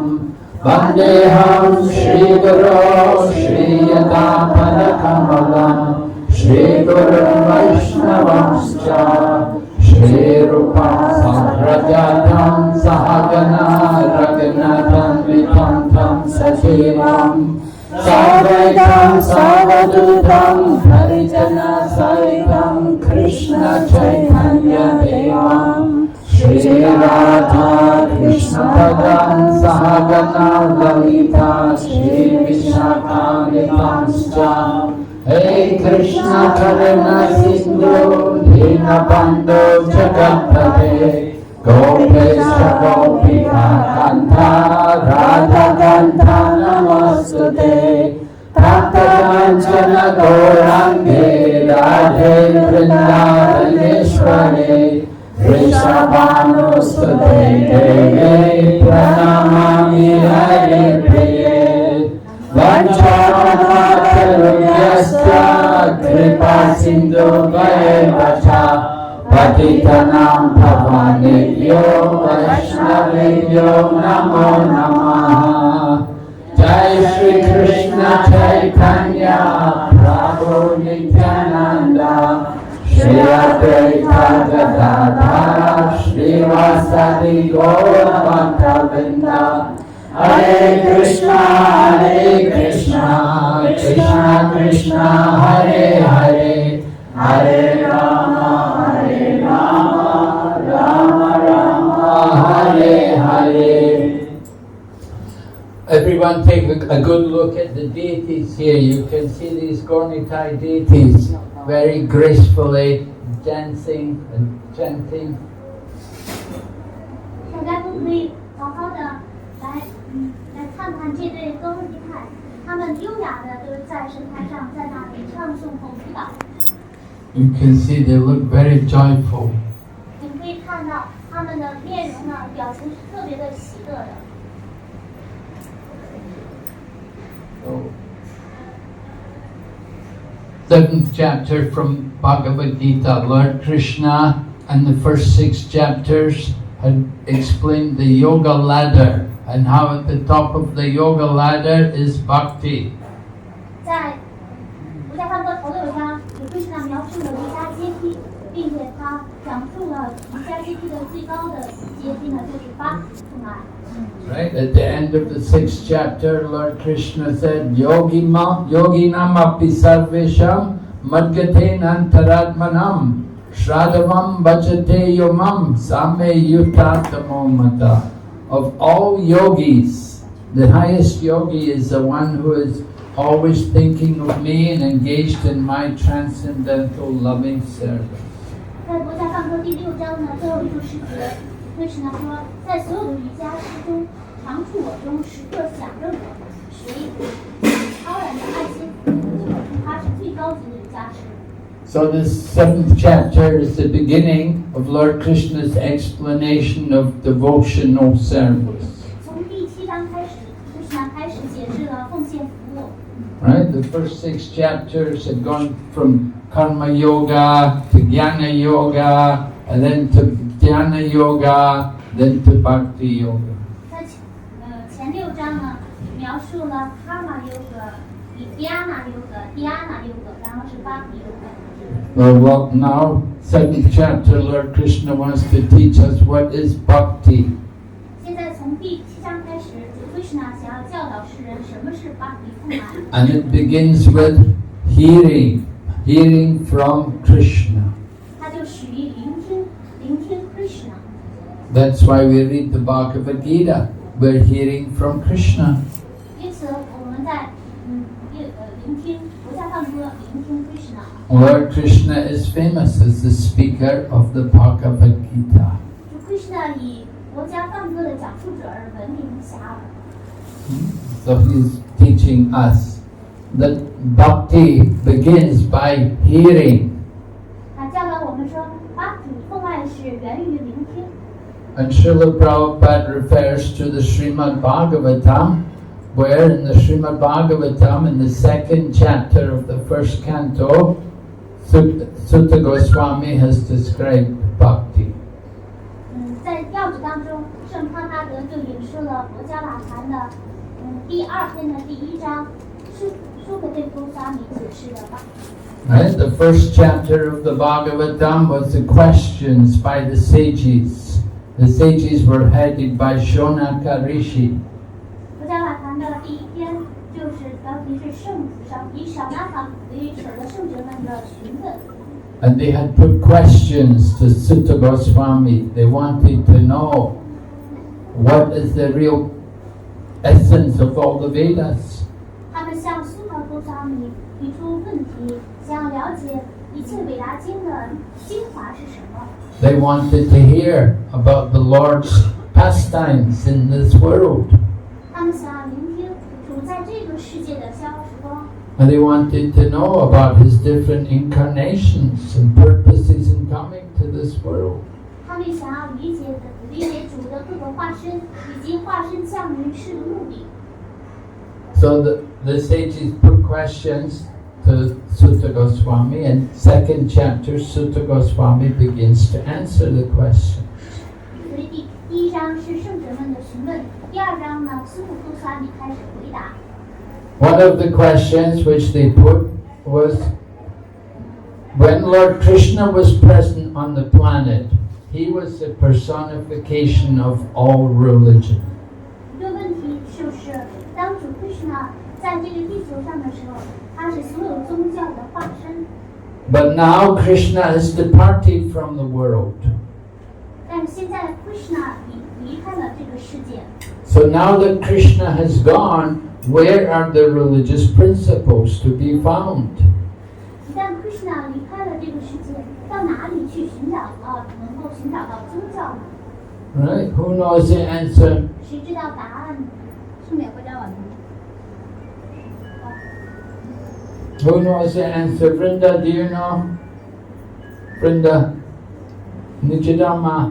Vandeham Shri Guru Shri Yadapadakamalam Shri Guru Vaishnavamscha Shri Rupa Sagrajatam Sahagana Raghunatam Vitam Sajivam Sadvaitam Savadutam Harijana Saitam Krishna Chaitanya Devam Shri Radha Krishna Padam Sahagana Lalita Shri Vishakanitamscha Hey Krishna Karuna Sindhu Dinabandhu Jagatpate Gopesha Gopika Kanta Radha Kanta Namostute Tapta Kanchana Gaurange Radhe Vrindavaneshwari Vrishabhanusute Deve Pranamami Hare Priye Vanchanakarunyaska Kripa Sindhu Vaevacha Patitanam Pavanebhyo Vaishnavebhyo Namo Namaha Jai Shri Krishna Chaitanya Prabhu Nityananda Shri Advaita Gadadhara Shri Sari Gaura Bhakta Vrinda Hare Krishna Krishna Krishna Hare Hare Hare Rama Rama Rama Hare Hare. Everyone take a good look at the deities here. You can see these Gornitai deities very gracefully dancing and chanting. 大家都可以好好的来看看这对哥尼泰，他们优雅的都在神台上在那里唱诵和舞蹈。You can see they look very joyful. 你可以看到他们的面容呢，表情是特别的喜乐的。Seventh chapter from Bhagavad Gita. Lord Krishna and the first 6 chapters had explained the yoga ladder and how at the top of the yoga ladder is bhakti. 在瑜伽上课头6章，有对象描述了瑜伽阶梯，并且他讲述了瑜伽阶梯的最高的阶梯呢，就是八出来。Right at the end of the 6th chapter, Lord Krishna said, Yoginam api sarvesham madgate antaratmanam Shraddhavam bhajate yomam same yutatamo mata. Of all yogis, the highest yogi is the one who is always thinking of me and engaged in my transcendental loving service. 在佛家上课第6章呢，最后一处诗节，对是呢说，在所有的瑜伽师中，常驻我中，时刻想着我，谁超然的爱心服务，他是最高级的瑜伽师。So this 7th chapter is the beginning of Lord Krishna's explanation of devotional service. 从第7章开始，就是呢开始解释了奉献服务。Right? The first 6 chapters had gone from Karma Yoga to Jnana Yoga, and then to Dhyana Yoga, then to Bhakti Yoga. 在前6章呢，描述了 Karma Yoga、Dhyana Yoga、Dhyana Yoga， 然后是 Bhakti Yoga。Well, now, 7th chapter, Lord Krishna wants to teach us what is Bhakti. 现在从第7章开始，主Krishna想要教导世人什么是 Bhakti 富满。 And it begins with hearing from Krishna. 它就始于聆听 Krishna。 That's why we read the Bhagavad Gita. We're hearing from Krishna. 因此，我们在聆听佛家梵歌，聆听 Krishna。 Lord Krishna is famous as the speaker of the Bhagavad Gita. 主 Krishna 以佛家梵歌的讲述者而闻名遐迩。 So he's teaching us that bhakti begins by hearing. 他教导我们说 ，Bhakti 奉爱是源于聆听。 And Srila Prabhupada refers to the Srimad Bhagavatam, where in the Srimad Bhagavatam, in the 2nd chapter of the 1st canto, Sutta Goswami has described bhakti. 在调子当中，圣康纳德就引述了佛家法坛的第2篇的第1章，苏格对波萨米解释的 Bhakti。 Right? The 1st chapter of the Bhagavatam was the questions by the sages. The sages were headed by Shonaka Rishi. 佛家法坛的第1篇就是标题是圣子上以小拿法为首的圣者们的询问。 And they had put questions to Sutta Goswami. They wanted to know what is the real essence of all the Vedas. 他们向苏格波萨米提出问题，想了解一切伟大经的精华是什么。 They wanted to hear about the Lord's pastimes in this world. 他们想要聆听主在这个世界的逍遥时光。 And they wanted to know about his different incarnations and purposes in coming to this world. 他们想要理解主的各个化身，以及化身降于世的目的。 So the sages put questions to Sutta Goswami, and 2nd chapter Sutta Goswami begins to answer the question. 所以第1章是圣者们的询问，第2章呢，苏格波萨米开始回答。 One of the questions which they put was, when Lord Krishna was present on the planet, he was the personification of all religion. 一个问题就是，当主 Krishna 在这个地球上的时候，他是所有宗教的化身。But now Krishna has departed from the world. 但是现在 Krishna 离开了这个世界。So now that Krishna has gone, where are the religious principles to be found? 一旦 Krishna 离开了这个世界，到哪里去寻找能够寻找到宗教呢？ Right? Who knows the answer? 谁知道答案呢？圣典国家晚餐。 Who knows the answer? Vrinda, do you know? Vrinda? Nichidama?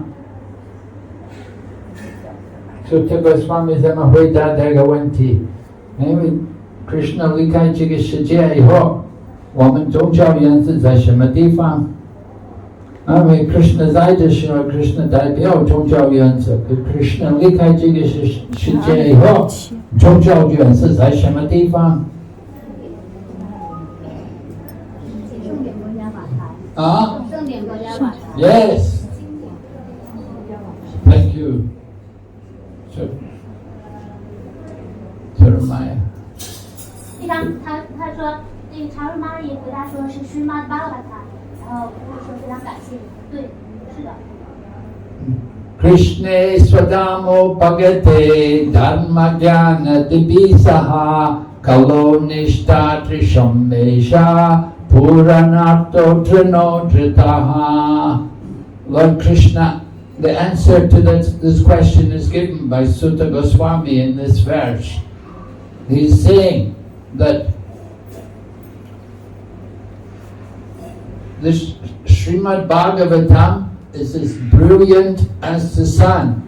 Sutta Goswami 怎么回答这个问题？因为 Krishna 离开这个世界以后，我们宗教原则在什么地方？因为 Krishna 在的时候 ，Krishna 代表宗教原则。可 Krishna 离开这个世界以后，宗教原则在什么地方？圣典国家晚餐。啊？圣典国家晚餐。 Yes. Thank you. Jeremiah. 地方他说，那个长荣妈也回答说是须玛巴拉巴塔，然后我说非常感谢你，对，是的。Krishne swadamo bhagate dharma jnana divisaha kalo nishta trisham mesha puranato trino dritaha. Lord Krishna, the answer to this question is given by Sutta Goswami in this verse. He's saying that this Srimad Bhagavatam is as brilliant as the sun.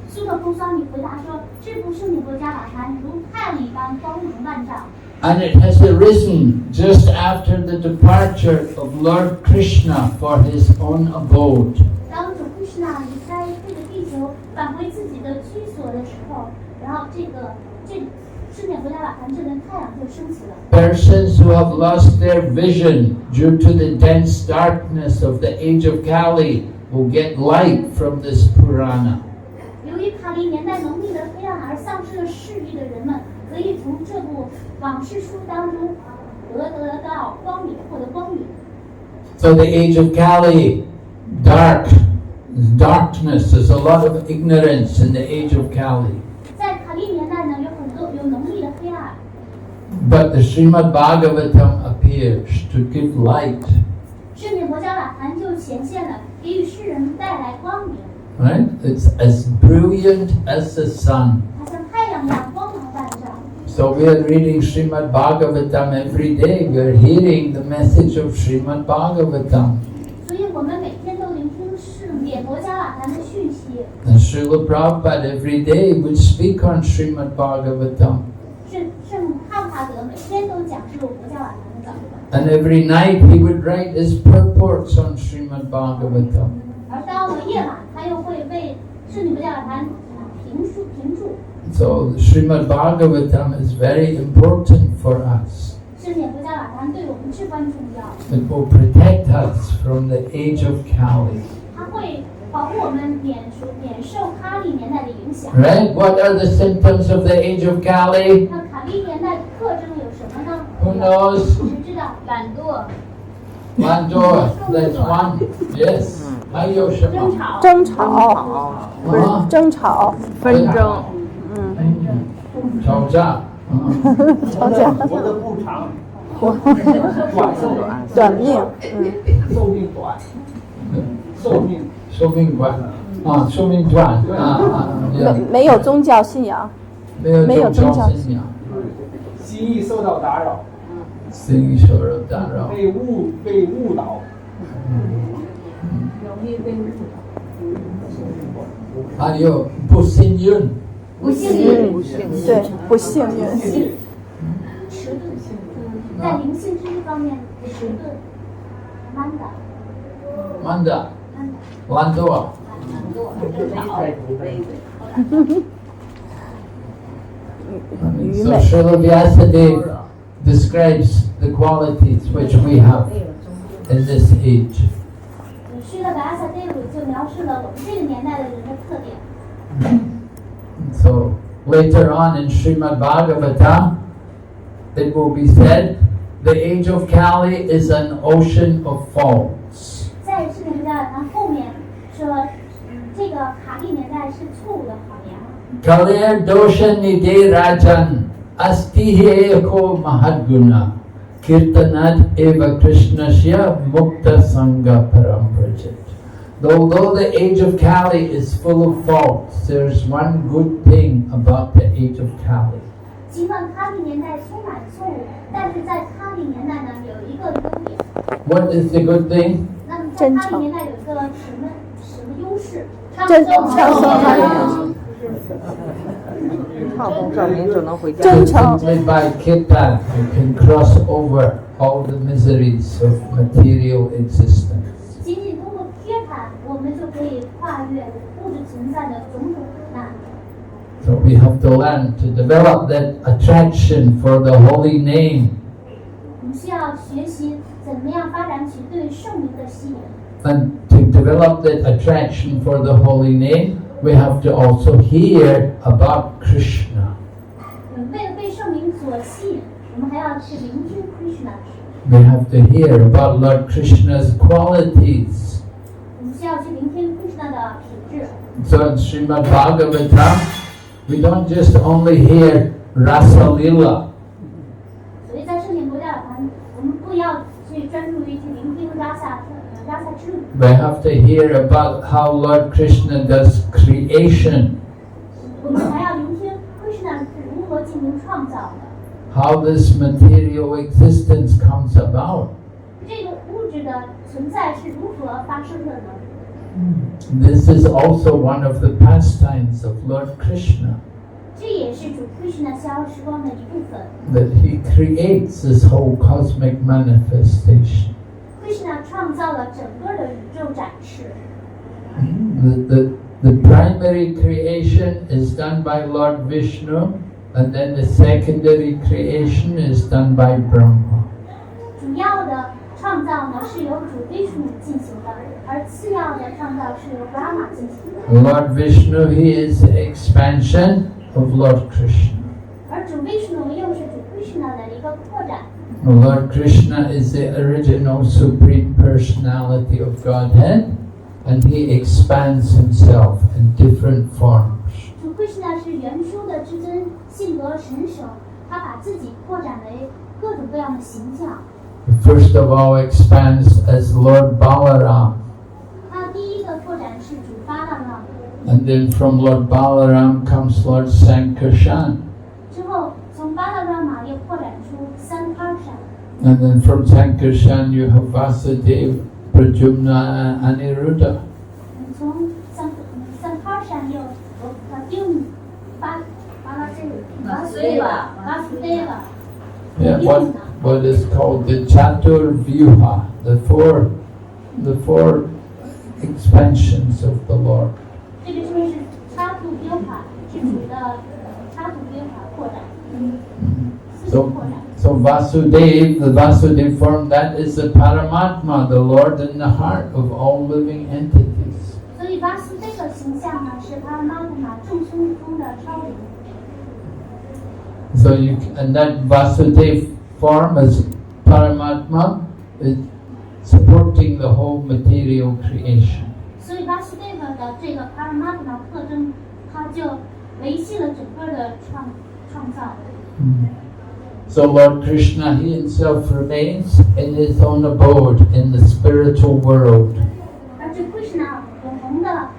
苏特公桑你回答说，这部圣典国家晚餐如太阳一般光明万丈。And it has arisen just after the departure of Lord Krishna for his own abode. 当主 Krishna 离开这个地球，返回自己的居所的时候，然后这圣典国家晚餐这轮太阳就升起了。Persons who have lost their vision due to the dense darkness of the age of Kali will get light from this Purana. 由于卡利年代浓密的黑暗而丧失了视力的人们，可以从这部往事书当中得到光明，获得光明。So the age of Kali, darkness. There's a lot of ignorance in the age of Kali. 在卡利年代呢，有很多有浓密的黑暗。But the Srimad Bhagavatam appears to give light. 圣典国家晚餐就显现了，给予世人带来光明。Right? It's as brilliant as the sun. 它像太阳一样光芒万丈。So we are reading Srimad Bhagavatam every day. We are hearing the message of Srimad Bhagavatam. 所以我们每天都聆听圣典国家晚餐的讯息。And Srila Prabhupada every day would speak on Srimad Bhagavatam. 圣汉帕德每天都讲述国家晚餐的讲。 And every night he would write his purports on Srimad Bhagavatam. 而到了夜晚，他又会为圣典国家晚餐评注。 So the Srimad Bhagavatam is very important for us. 圣典国家晚餐对我们至关重要。 It will protect us from the age of Kali. 它会保护我们免受卡利年代的影响。 Right? What are the symptoms of the age of Kali? 那卡利年代特征有什么呢？ Who knows? 谁知道？懒惰。 Mandor, that's one. Yes. 还有什么？争吵，争吵，纷争，吵架。吵架，活得不长，短命，寿命短，寿命寿命短啊，寿命短啊，没有宗教信仰，没有宗教信仰，心意受到打扰，心意受到打扰，被误导，容易被误导。还有不幸运，不幸运，对，不幸运，迟钝，在灵性知识方面迟钝，慢的，懒惰。So Srila Vyasadeva describes the qualities which we have in this age. 需个白阿萨德鲁就描述了我们这个年代的人的特点。So later on in Srimad Bhagavatam, it will be said, the age of Kali is an ocean of faults. 在视频的后面说，这个卡利年代是错误的谎言。Kalir dosha nide rajan astihi eko mahadguna kirtanad eva krishnasya mukta sangha paramprajit. Although the age of Kali is full of faults, there's one good thing about the age of Kali. 尽管卡利年代充满错误，但是在卡利年代呢有一个优点。What is the good thing? 那么在卡利年代有一个什么优势？真诚，证明就能回家。真诚。 Simply by kirtan, you can cross over all the miseries of material existence. 仅仅通过贴盘，我们就可以跨越物质存在的种种苦难。So we have to learn to develop that attraction for the holy name. 我们需要学习怎么样发展起对圣名的吸引。 And to develop that attraction for the holy name, we have to also hear about Krishna. 为了被圣名所吸引，我们还要去聆听 Krishna。 We have to hear about Lord Krishna's qualities. 我们需要去聆听 Krishna 的品质。 So in Srimad Bhagavatam, we don't just only hear Rasa Lila. 所以在圣典国教团，我们不要去专注于去聆听 Rasa 之旅。 We have to hear about how Lord Krishna does creation, 我们还要聆听 Krishna 是如何进行创造的。 how this material existence comes about. 这个物质的存在是如何发生的呢？ This is also one of the pastimes of Lord Krishna, 这也是主 Krishna 逍遥时光的一部分。 that he creates this whole cosmic manifestation. Krishna 创造了整个的宇宙展示。 The primary creation is done by Lord Vishnu, and then the secondary creation is done by Brahma. 主要的创造呢是由主 Vishnu 进行的，而次要的创造是由 Brahma 进行的。 Lord Vishnu, he is the expansion of Lord Krishna. 而主 Vishnu 又是主 Krishna 的一个扩展。 Lord Krishna is the original supreme personality of Godhead, and he expands himself in different forms. 主 Krishna 是原初的至尊性格神圣，他把自己扩展为各种各样的形象。 First of all, expands as Lord Balaram, 他第一个扩展是主巴拉让， and then from Lord Balaram comes Lord Sankarshan, 之后从巴拉让马又扩展出三康山， and then from Sankarshan you have Vasudeva, Pradyumna, and Aniruddha. 从三康山又丁巴拉这个巴苏德瓦。 Yeah, what is called the Chatur Vyuha, the four expansions of the Lord. 这个说是插图标法，是主的插图标法扩展，四种扩展。 So Vasudev, the Vasudev form, that is the Paramatma, the Lord in the heart of all living entities. 所以巴苏这个形象呢，是帕拉玛特玛众生中的超灵。 So and that Vasudev form as Paramatma is supporting the whole material creation. 所以巴苏这个的这个帕拉玛特玛特征，它就维系了整个的创造。 So Lord Krishna, he himself remains in his own abode in the spiritual world. 而这 Krishna 永恒的，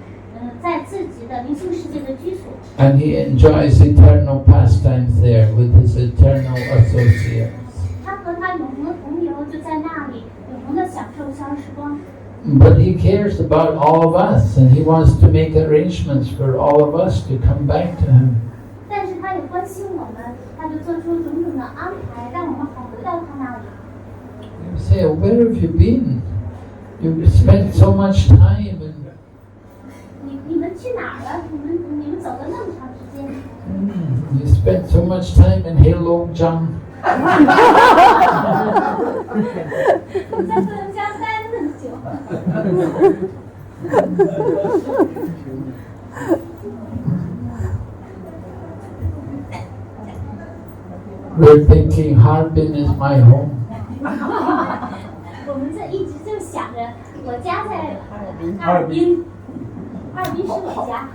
在自己的灵性世界的居所。 And he enjoys eternal pastimes there with his eternal associates. 他和他永恒的朋友就在那里，永恒的享受逍遥时光。 But he cares about all of us, and he wants to make arrangements for all of us to come back to him. 但是他也关心我们，他就做出种种的安排，让我们好回到他那里。 You say, where have you been? You've spent so much time and 你们去哪儿了？你们走了那么长时间， you spent so much time in Heilongjiang. 你在黑龙江待了那么久。We're thinking Harbin is my home. 我们这一直就想着，我家在哈尔滨，哈尔滨是我家。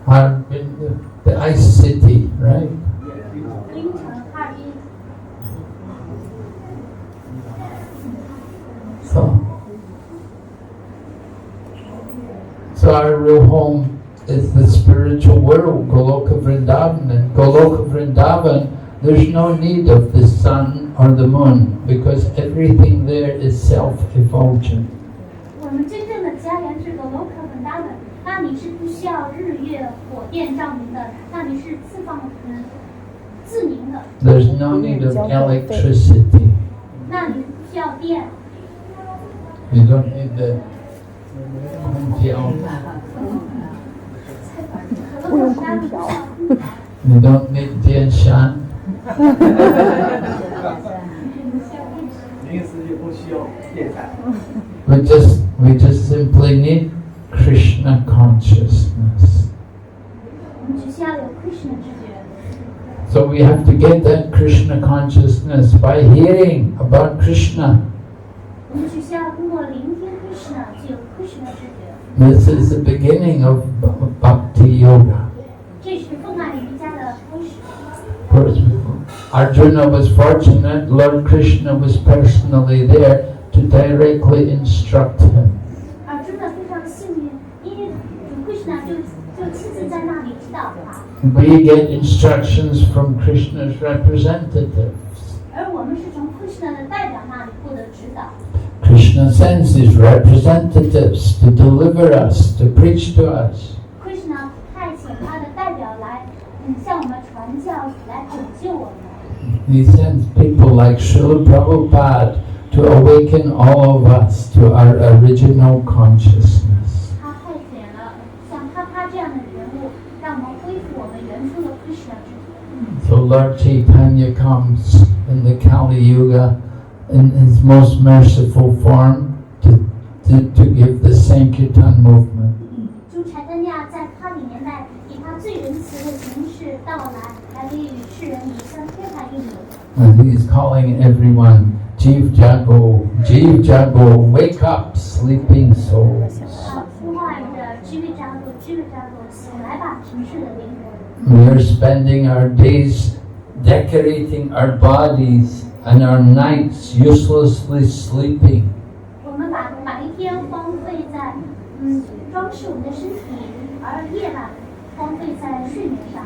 Harbin, the ice city, right? 冰城，哈尔滨。So our real home is the spiritual world, Goloka Vrindavan. And Goloka Vrindavan, there's no need of the sun or the moon because everything there is self-effulgent. 我们真正的家园是Goloka Vrindavan，那里是不需要日月火电照明的，那里是自明的。There's no need of electricity. 那里不需要电。You don't need the You don't need 电扇。临时就不需要电扇。We just simply need Krishna consciousness. 我们只需要有 Krishna 知觉。So we have to get that Krishna consciousness by hearing about Krishna. 我们只需要通过聆听 Krishna 就有 Krishna 知觉。This is the beginning of Bhakti Yoga. 这是奉爱瑜伽的开始。Of course, Arjuna was fortunate. Lord Krishna was personally there to directly instruct him. Arjuna 非常幸运，因为主 Krishna 就亲自在那里指导他。We get instructions from Krishna's representatives. 而我们是从 Krishna 的代表那里获得指导。Krishna sends his representatives to deliver us, to preach to us. Krishna 派遣他的代表来，向我们传教，来拯救我们。He sends people like Srila Prabhupada to awaken all of us to our original consciousness. 他派遣了像他这样的人物，让我们恢复我们原初的 Krishna 知觉。So Lord Chaitanya comes in the Kali Yuga in his most merciful form to give the Sankirtan movement. 主柴丹亚在帕里年代以他最仁慈的形式到来，来给予世人以三天坛运动。And he's calling everyone, Jeev Jago, wake up, sleeping souls. 他呼唤着知味扎果，醒来吧，沉睡的灵魂。We are spending our days decorating our bodies and our nights uselessly sleeping. 我们把白天荒废在装饰我们的身体，而夜晚荒废在睡眠上。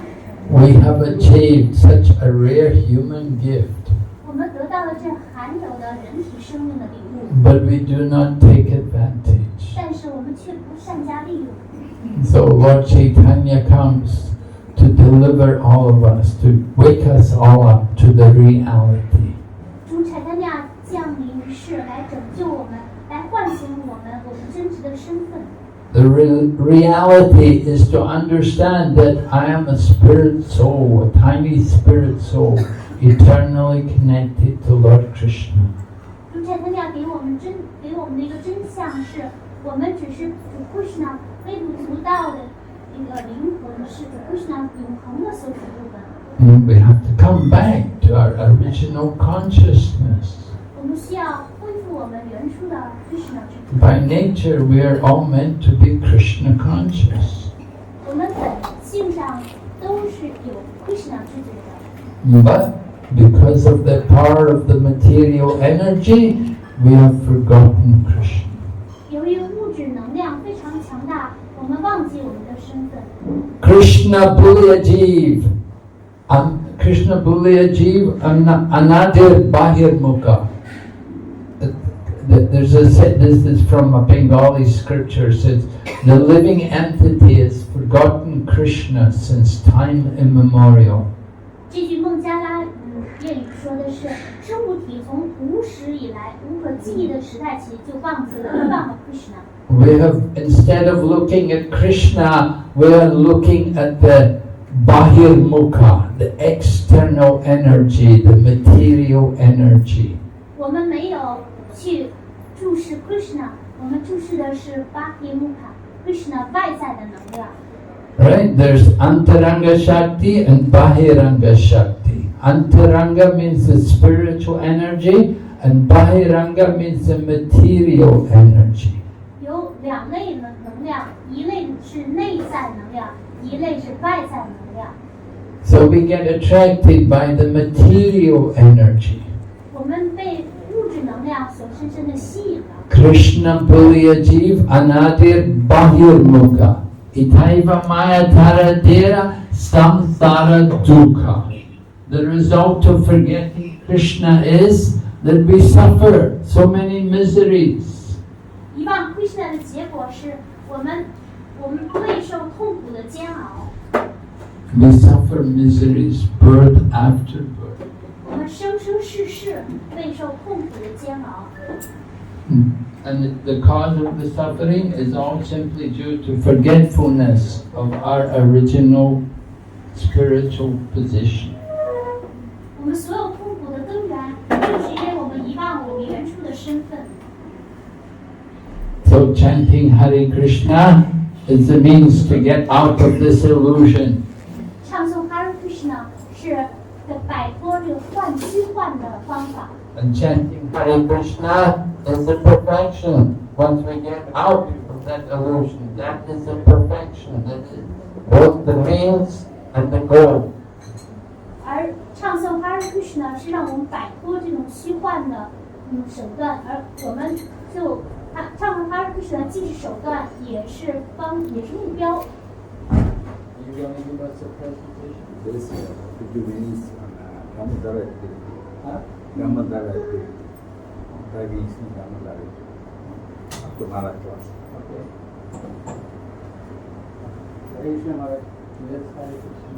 We have achieved such a rare human gift, 我们得到了这罕有的人体生命的礼物， but we do not take advantage. 但是我们却不善加利用。So Lord Chaitanya comes to deliver all of us, to wake us all up to the reality. 主柴丹亚降临于世，来拯救我们，来唤醒我们真实的身份。The reality is to understand that I am a spirit soul, a tiny spirit soul, eternally connected to Lord Krishna. 主柴丹亚给我们的一个真相是，我们只是主 Krishna 微不足道的一个灵魂，是主 Krishna 永恒的所属部分。And we have to come back to our original consciousness. 我们需要恢复我们原初的 Krishna 知觉。 By nature, we are all meant to be Krishna conscious. 我们本性上都是有 Krishna 知觉的， But because of the power of the material energy, we have forgotten Krishna. 由于物质能量非常强大，我们忘记我们的身份。 Krishna Bulyajiv. Krishna Bulyajiv Anadir Bahir Mukha. This is from a Bengali scripture. It says, the living entity has forgotten Krishna since time immemorial. 这句孟加拉谚语说的是，生物体从无始以来无可记忆的时代起就忘了 Krishna。 We have, instead of looking at Krishna, we are looking at bahirmukha, the external energy, the material energy. 我们没有去注视 Krishna， 我们注视的是 Bahirmukha，Krishna 外在的能量。Right? There's Antaranga Shakti and Bahiranga Shakti. Antaranga means the spiritual energy, and Bahiranga means the material energy. 有两类的能量，一类是内在能量，一类是外在能量。So we get attracted by the material energy. 我们被物质能量所深深的吸引了。Krishna Pulya Jeev Anadir Bahirmukha. Itaiva Maya Taradera Samsara Dukkha. The result of forgetting Krishna is that we suffer so many miseries. 遗忘 Krishna 的结果是我们备受痛苦的煎熬。We suffer miseries birth after birth. 我们生生世世备受痛苦的煎熬。And the cause of the suffering is all simply due to forgetfulness of our original spiritual position. 我们所有痛苦的根源，就是因为我们遗忘我们原初的身份。So chanting Hare Krishna is the means to get out of this illusion. 唱诵 Hare Krishna 是摆脱这个虚幻的方法。And chanting Hare Krishna is the perfection. Once we get out of that illusion, that is the perfection. That is both the means and the goal. 而唱诵 Hare Krishna 是让我们摆脱这种虚幻的手段，而我们就唱诵 Hare Krishna 既是手段，也是目标。You going to give us a presentation? This means Ramadara activity. Ramadara activity. Driving is Ramadara activity. Up to Mara class. Okay. Hare Krishna, Hare Krishna.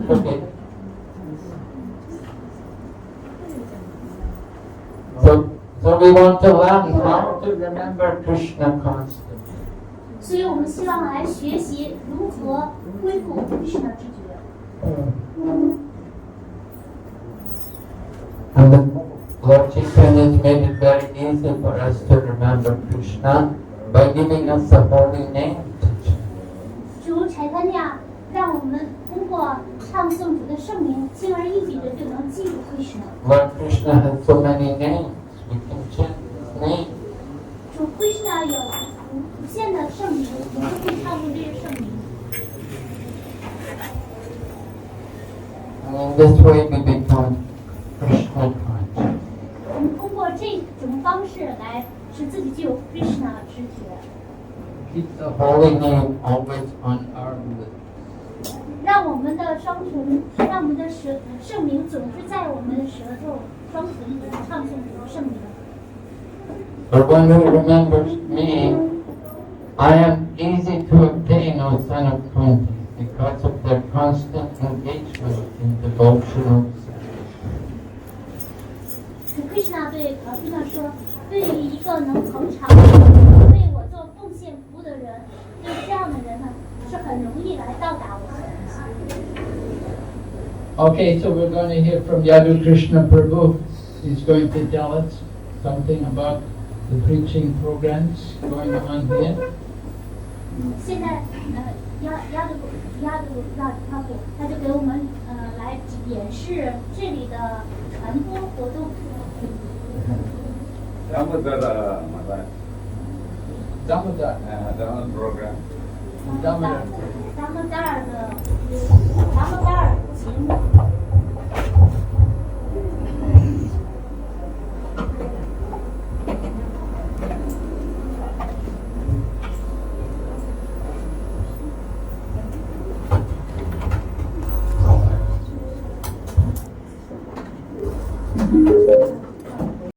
Okay. So we want to learn how to remember Krishna constantly. 所以我们希望来学习如何恢复 Krishna 知觉。And the Lord Chaitanya has made it very easy for us to remember Krishna by giving us the holy name. 主柴丹亚让我们通过唱诵主的圣名，轻而易举的就能记住 Krishna。 Lord Krishna has so many names. We can chant his name. 主 Krishna 有无限的圣名，我们可以唱诵这些圣名。And in this way we become Krishna conscious. 我们通过这种方式来使自己具有 Krishna 知觉。 Keep the holy name always on our lips. 让我们的双唇，让我们的圣名总是在我们的舌头、双唇里唱诵主的圣名。 But one who remembers me, I am easy to obtain, O son of Kunti, because of their constant engagement in devotional service. 主 Krishna 对Krishna 说，对于一个能恒常为我做奉献服务的人，对这样的人呢，是很容易来到达我的。 Okay, so we're going to hear from Yadu Krishna Prabhu. He's going to tell us something about the preaching programs going on here. 现在他就给我们来演示这里的传播活动。 Ramadara Mata. Damodar. Damodar program. Damodar. 达摩达尔节目。